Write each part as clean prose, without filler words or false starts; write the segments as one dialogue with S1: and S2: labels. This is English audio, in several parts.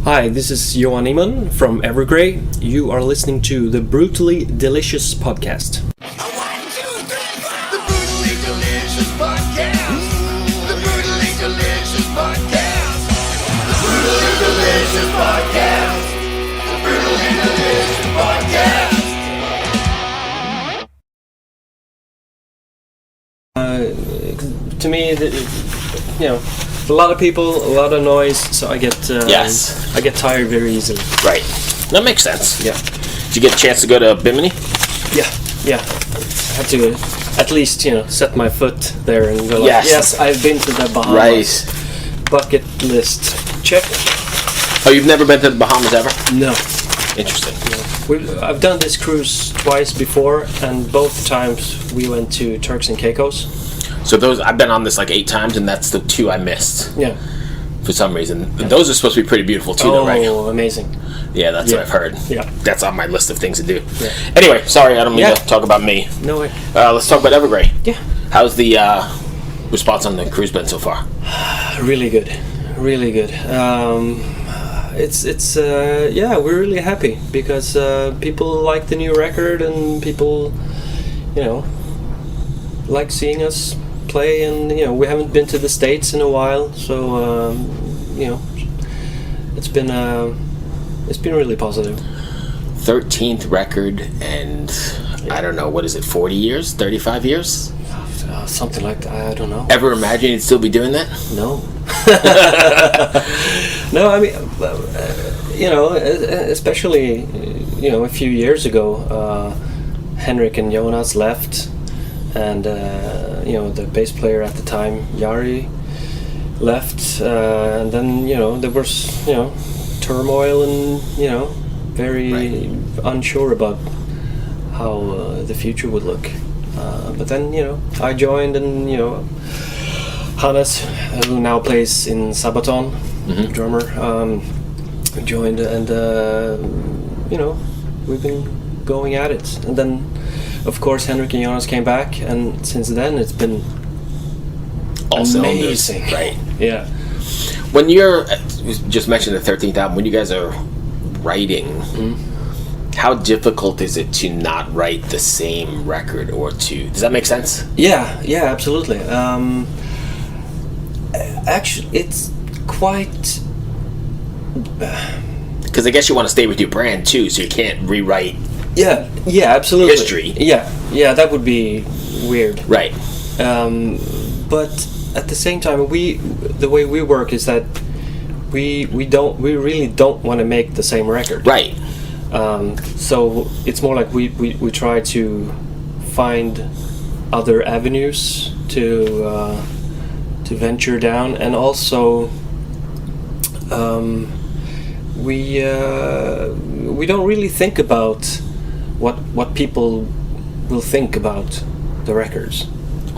S1: Hi, this is Johan Niemann from Evergrey. You are listening to the Brutally Delicious podcast.
S2: The Brutally Delicious Podcast. The Brutally Delicious Podcast. The Brutally Delicious Podcast. The Brutally Delicious Podcast.
S1: To me, a lot of people, a lot of noise, so I get I get tired very easily.
S3: Right. That makes sense.
S1: Yeah.
S3: Did you get a chance to go to Bimini?
S1: Yeah. I had to at least set my foot there and go. Yes, I've been to the Bahamas.
S3: Right.
S1: Bucket list check.
S3: Oh, you've never been to the Bahamas ever?
S1: No.
S3: Interesting.
S1: I've done this cruise twice before, and both times we went to Turks and Caicos.
S3: So I've been on this like 8 times, and that's the 2 I missed.
S1: Yeah.
S3: For some reason. Yeah. Those are supposed to be pretty beautiful too, though, right?
S1: Oh, amazing.
S3: Yeah, that's what I've heard.
S1: Yeah.
S3: That's on my list of things to do.
S1: Yeah.
S3: Anyway, sorry, I don't mean to talk about me.
S1: No way.
S3: Let's talk about Evergrey.
S1: Yeah.
S3: How's the response on the cruise been so far?
S1: Really good. We're really happy because people like the new record, and people, like seeing us play, and we haven't been to the States in a while, so it's been really positive.
S3: 13th record, and I don't know, what is it, 40 years, 35 years?
S1: Something like that. I don't know.
S3: Ever imagine you'd still be doing that?
S1: No. No, I mean, especially a few years ago, Henrik and Jonas left, and the bass player at the time, Jari, left, and then there was turmoil, and very unsure about how the future would look. But then I joined, and Hannes, who now plays in Sabaton, drummer, joined, and we've been going at it. And then, of course, Henrik and Jonas came back, and since then it's been amazing.
S3: Right.
S1: Yeah.
S3: When you're, you just mentioned the 13th album, when you guys are writing, how difficult is it to not write the same record, or to, does that make sense?
S1: Yeah, absolutely. Actually, it's quite...
S3: Because I guess you want to stay with your brand too, so you can't rewrite
S1: Yeah, absolutely.
S3: history.
S1: Yeah, that would be weird.
S3: Right.
S1: But at the same time, the way we work is that we really don't want to make the same record.
S3: Right.
S1: So it's more like we try to find other avenues to venture down, and also we don't really think about what people will think about the records.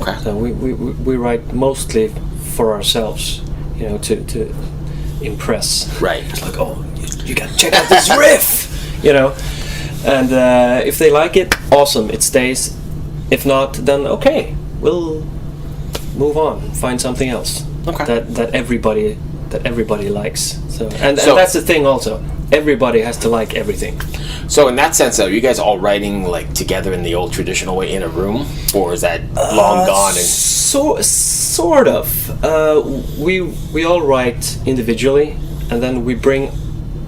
S3: Okay.
S1: So we write mostly for ourselves, to impress.
S3: Right.
S1: It's like, oh, you gotta check out this riff, and if they like it, awesome, it stays. If not, then okay, we'll move on, find something else.
S3: Okay.
S1: That everybody likes. So that's the thing also. Everybody has to like everything.
S3: So in that sense, though, you guys all writing like together in the old traditional way in a room, or is that long gone? And
S1: Sort of. We all write individually, and then we bring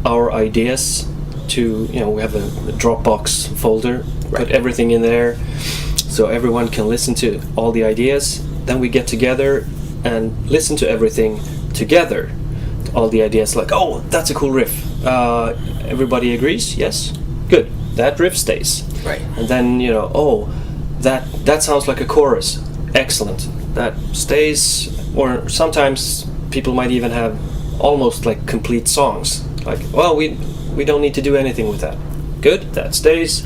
S1: our ideas to we have a Dropbox folder, put everything in there, so everyone can listen to all the ideas. Then we get together and listen to everything together. All the ideas, like, oh, that's a cool riff. Everybody agrees? Yes? Good. That riff stays.
S3: Right.
S1: And then, oh, that sounds like a chorus. Excellent. That stays. Or sometimes people might even have almost like complete songs. Like, well, we don't need to do anything with that. Good. That stays.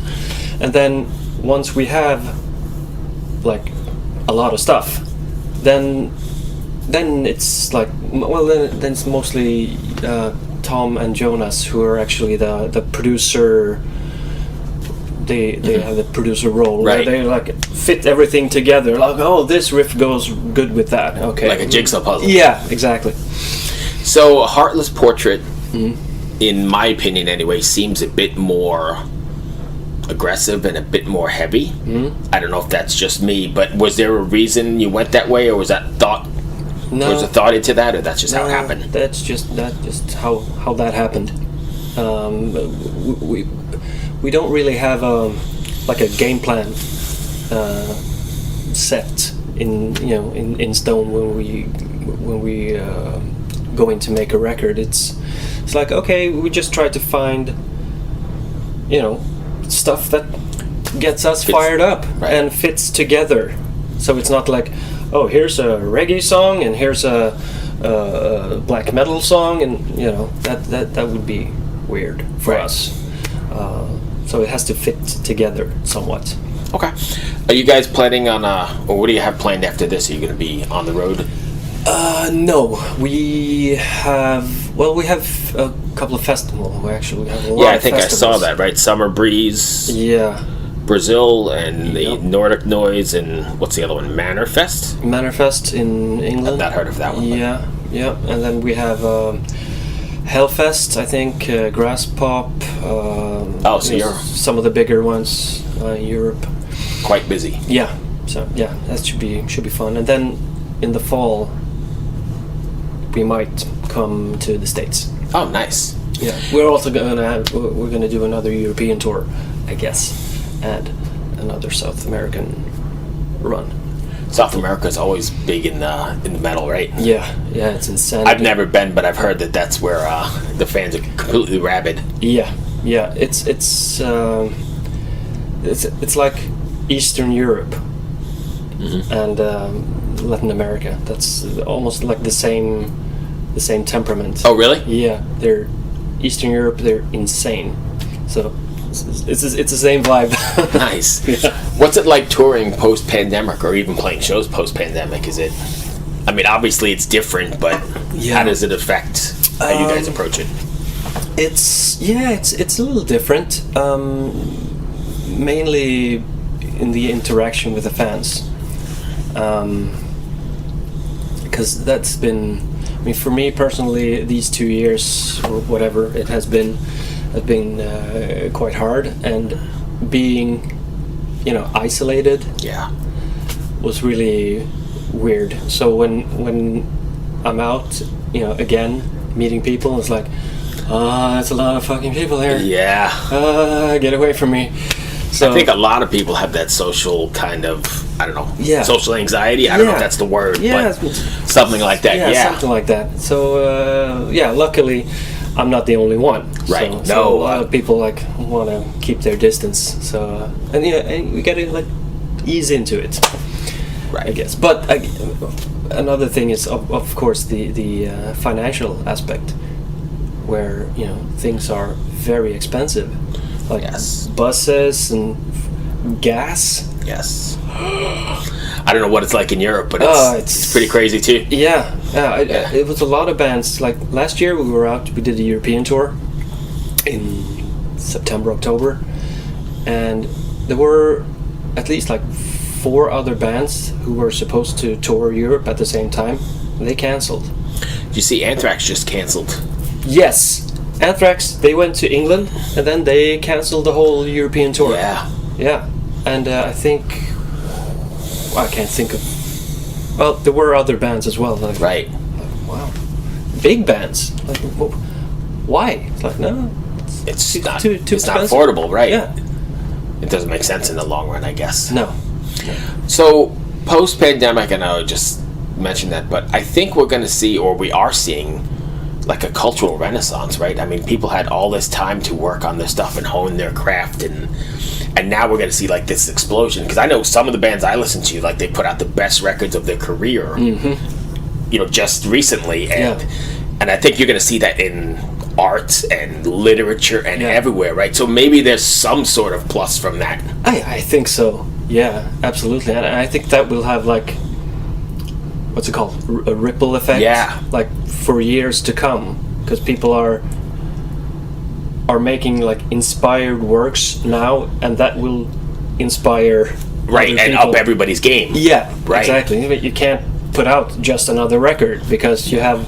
S1: And then once we have like a lot of stuff, then it's like, well, then it's mostly Tom and Jonas who are actually the producer. They have the producer role,
S3: right?
S1: They like fit everything together. Like, oh, this riff goes good with that. Okay,
S3: like a jigsaw puzzle.
S1: Yeah, exactly.
S3: So, Heartless Portrait in my opinion anyway, seems a bit more aggressive and a bit more heavy. I don't know if that's just me, but was there a reason you went that way, or was that thought?
S1: No,
S3: Was a thought into that, or that's just how it happened?
S1: That's just how that happened. We don't really have like a game plan set in stone when we going to make a record. It's like, okay, we just try to find stuff that gets us fired up and fits together. So it's not like, oh, here's a reggae song and here's a black metal song, and that would be weird for us. So it has to fit together somewhat.
S3: Okay. Are you guys planning on, or what do you have planned after this? Are you going to be on the road?
S1: No, we have a couple of festivals. We have a lot
S3: Yeah, I
S1: of
S3: think
S1: festivals.
S3: I saw that, right? Summer Breeze,
S1: Yeah,
S3: Brazil, and the Nordic Noise, and what's the other one? Manor-Fest?
S1: Manor-Fest in England.
S3: I've not heard of that one.
S1: Yeah, and then we have Hellfest, I think, Grass Pop.
S3: So you're
S1: some of the bigger ones in Europe.
S3: quite busy.
S1: Yeah, so that should be fun. And then in the fall, we might come to the States.
S3: Oh, nice.
S1: Yeah, we're also gonna do another European tour, I guess, and another South American run.
S3: South America's always big in the metal, right?
S1: Yeah, it's insane.
S3: I've never been, but I've heard that that's where the fans are completely rabid.
S1: Yeah, it's like Eastern Europe and Latin America. That's almost like the same temperament.
S3: Oh, really?
S1: Yeah, they're Eastern Europe. They're insane. So it's the same vibe.
S3: Nice.
S1: Yeah.
S3: What's it like touring post-pandemic, or even playing shows post-pandemic? Is it? I mean, obviously it's different, but how does it affect how you guys approach it?
S1: It's a little different. Mainly in the interaction with the fans, because that's been. I mean, for me personally, these 2 years or whatever it has been quite hard, and being, isolated was really weird. So when I'm out, again meeting people, it's like, that's a lot of fucking people here.
S3: Yeah.
S1: Get away from me. So
S3: I think a lot of people have that social kind of, I don't know, social anxiety. I don't know if that's the word, but something like that. Yeah,
S1: something like that. So luckily, I'm not the only one.
S3: Right.
S1: So a lot of people want to keep their distance. So and we got to ease into it.
S3: Right.
S1: I guess. But another thing is of course the financial aspect, where things are very expensive. Like buses and gas.
S3: Yes. I don't know what it's like in Europe, but it's pretty crazy too.
S1: Yeah. It was a lot of bands. Like last year, we did a European tour in September, October, and there were at least 4 other bands who were supposed to tour Europe at the same time. They canceled.
S3: Did you see Anthrax just canceled?
S1: Yes. Anthrax, they went to England, and then they canceled the whole European tour. Yeah. And I think... I can't think of... Well, there were other bands as well.
S3: Right.
S1: Wow. Big bands. Why? It's no.
S3: It's not
S1: expensive.
S3: affordable, right?
S1: Yeah.
S3: It doesn't make sense in the long run, I guess.
S1: No.
S3: So, post-pandemic, I know I just mentioned that, but I think we're going to see, or we are seeing, a cultural renaissance, right? I mean, people had all this time to work on their stuff and hone their craft, and now we're going to see this explosion. Because I know some of the bands I listen to, they put out the best records of their career, just recently, and I think you're going to see that in art and literature and everywhere, right? So maybe there's some sort of plus from that.
S1: I think so. Yeah, absolutely, and I think that will have what's it called? A ripple effect.
S3: Yeah.
S1: For years to come, because people are making inspired works now, and that will inspire
S3: and
S1: people.
S3: up everybody's game.
S1: Yeah,
S3: right.
S1: Exactly. You can't put out just another record because you have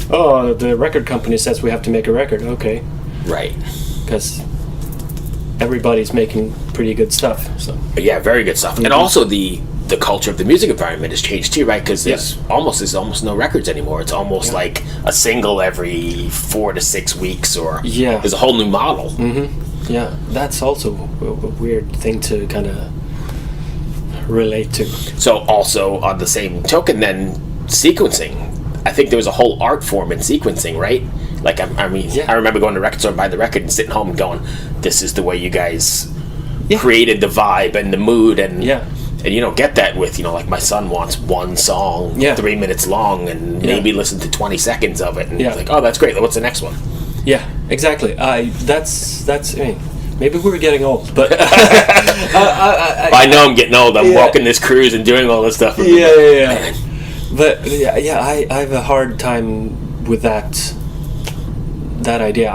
S1: oh, the record company says we have to make a record. Okay,
S3: Right.
S1: because everybody's making pretty good stuff. So
S3: Yeah, very good stuff. And also the culture of the music environment has changed too, right? Because there's almost no records anymore. It's almost like a single every 4 to 6 weeks, or
S1: Yeah.
S3: there's a whole new model.
S1: yeah, that's also a weird thing to kind of relate to.
S3: So also on the same token, then sequencing. I think there was a whole art form in sequencing, right? Like I mean,
S1: Yeah.
S3: I remember going to the record store and buying the record and sitting home and going, "This is the way you guys
S1: Yeah.
S3: created the vibe and the mood." And
S1: Yeah.
S3: and you don't get that with, like my son wants one song,
S1: Yeah.
S3: 3 minutes long, and
S1: Yeah.
S3: maybe listen to 20 seconds of it, and
S1: Yeah.
S3: it's like, oh, that's great. What's the next one?
S1: Yeah, exactly. That's. I mean, maybe we're getting old, but
S3: I know I'm getting old. I'm
S1: Yeah.
S3: walking this cruise and doing all this stuff.
S1: yeah. But yeah, I have a hard time with that idea.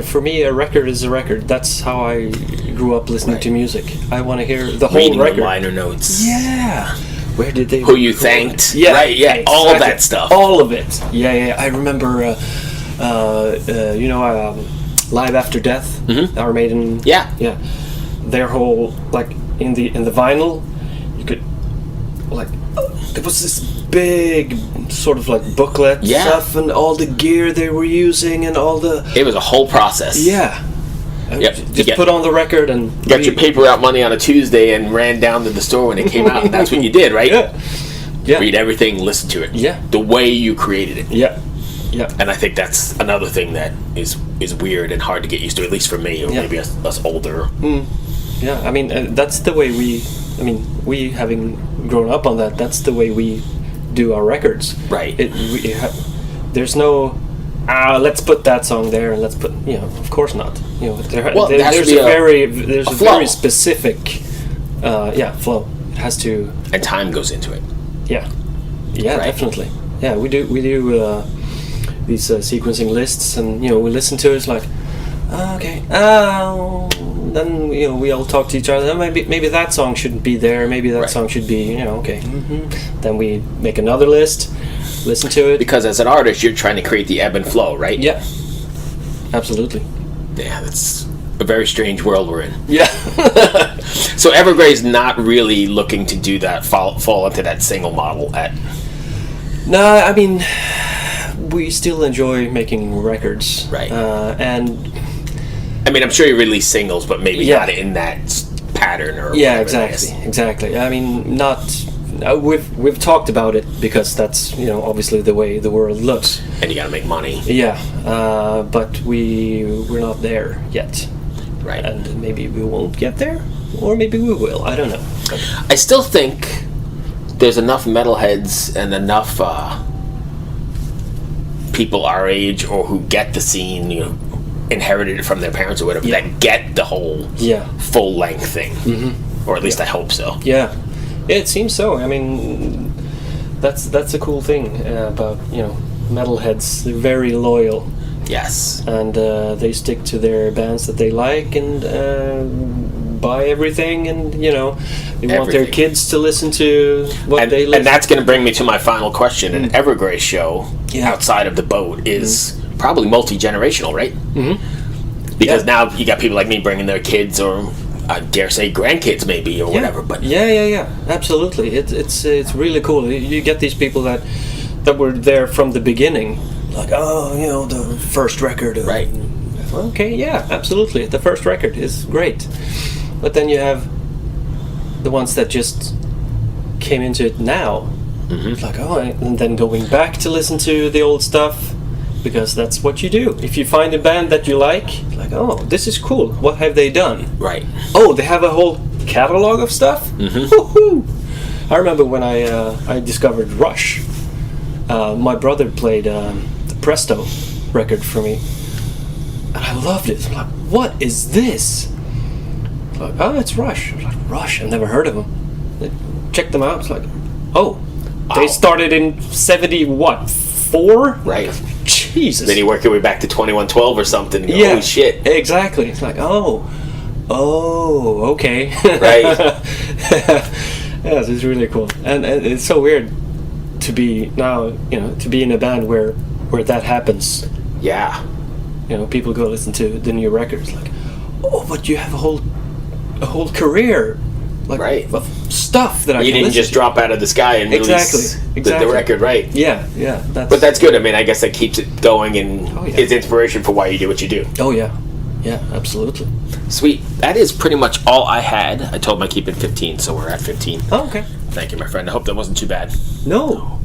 S1: For me, a record is a record. That's how I grew up listening to music. I want to hear the whole
S3: Reading
S1: record.
S3: the liner notes.
S1: Yeah. Where did they?
S3: Who you
S1: record
S3: thanked.
S1: it? Yeah.
S3: Right, yeah. All
S1: exactly.
S3: that stuff.
S1: All of it. Yeah. I remember. Live After Death. Our Maiden.
S3: Yeah.
S1: Yeah. Their whole in the vinyl, you could there was this big sort of booklet stuff, and all the gear they were using, and all the
S3: It was a whole process.
S1: Yep. Just put on the record and
S3: Got your paper out money on a Tuesday and ran down to the store when it came out, and that's what you did, right?
S1: Yeah.
S3: Read everything, listen to it.
S1: Yeah.
S3: The way you created it.
S1: Yeah.
S3: And I think that's another thing that is weird and hard to get used to, at least for me, or maybe us older.
S1: Yeah. I mean, that's the way we having grown up on that. That's the way we do our records.
S3: Right.
S1: There's no. Let's put that song there, and let's put. Of course not.
S3: There has
S1: there's
S3: to be
S1: a
S3: flow.
S1: very specific. Flow. It has to.
S3: And time goes into it.
S1: Yeah,
S3: Right.
S1: definitely. Yeah, we do these sequencing lists, and we listen to it. It's like, okay, then we all talk to each other. Maybe that song shouldn't be there. Maybe that song should be. Okay. Then we make another list, listen to it.
S3: Because as an artist, you're trying to create the ebb and flow, right?
S1: Yeah, absolutely.
S3: Yeah, that's a very strange world we're in.
S1: Yeah.
S3: So Evergrey's not really looking to do that, fall into that single model at.
S1: No, I mean, we still enjoy making records,
S3: Right.
S1: And
S3: I mean, I'm sure you release singles, but maybe
S1: Yeah.
S3: not in that pattern or.
S1: yeah,
S3: whatever that is.
S1: exactly. I mean, not. We've talked about it because that's obviously the way the world looks.
S3: And you got to make money,
S1: Yeah, but we're not there yet,
S3: right?
S1: and maybe we won't get there, or maybe we will. I don't know.
S3: I still think there's enough metalheads and enough people our age or who get the scene, inherited it from their parents or whatever, that get the whole full length thing, or at least I hope so.
S1: Yeah, it seems so. I mean, that's a cool thing about metalheads. They're very loyal.
S3: Yes.
S1: And they stick to their bands that they like, and buy everything, and they want their kids to listen to what they listen.
S3: And that's going to bring me to my final question. An Evergrey show outside of the boat is probably multi-generational, right? Because now you got people like me bringing their kids, or I dare say grandkids maybe, or whatever. But
S1: yeah, absolutely. It's really cool. You get these people that were there from the beginning, like, the first record,
S3: right?
S1: Okay, yeah, absolutely. The first record is great, but then you have the ones that just came into it now, like, and then going back to listen to the old stuff, because that's what you do. If you find a band that you like, this is cool. What have they done?
S3: Right.
S1: Oh, they have a whole catalog of stuff. Woohoo! I remember when I discovered Rush. My brother played the Presto record for me, and I loved it. I'm like, what is this? Like, it's Rush. I'm like, Rush? I've never heard of them. I checked them out. It's like, they started in 74?
S3: Right.
S1: Jesus.
S3: Then you work your way back to 2112 or something. And go, holy shit.
S1: Exactly. It's like, okay.
S3: Right.
S1: Yes, it's really cool, and it's so weird to be now, to be in a band where where that happens.
S3: Yeah.
S1: You know, people go listen to the new records, like, oh, but you have a whole career, like,
S3: Right.
S1: of stuff that I
S3: You
S1: can
S3: didn't
S1: listen
S3: just
S1: to.
S3: drop out of the sky and release
S1: Exactly.
S3: the record, right?
S1: Yeah.
S3: But that's good. I mean, I guess that keeps it going and
S1: Oh, yeah.
S3: is inspiration for why you do what you do.
S1: Oh yeah, absolutely.
S3: Sweet. That is pretty much all I had. I told him I keep it 15, so we're at 15.
S1: Oh, okay.
S3: Thank you, my friend. I hope that wasn't too bad.
S1: No,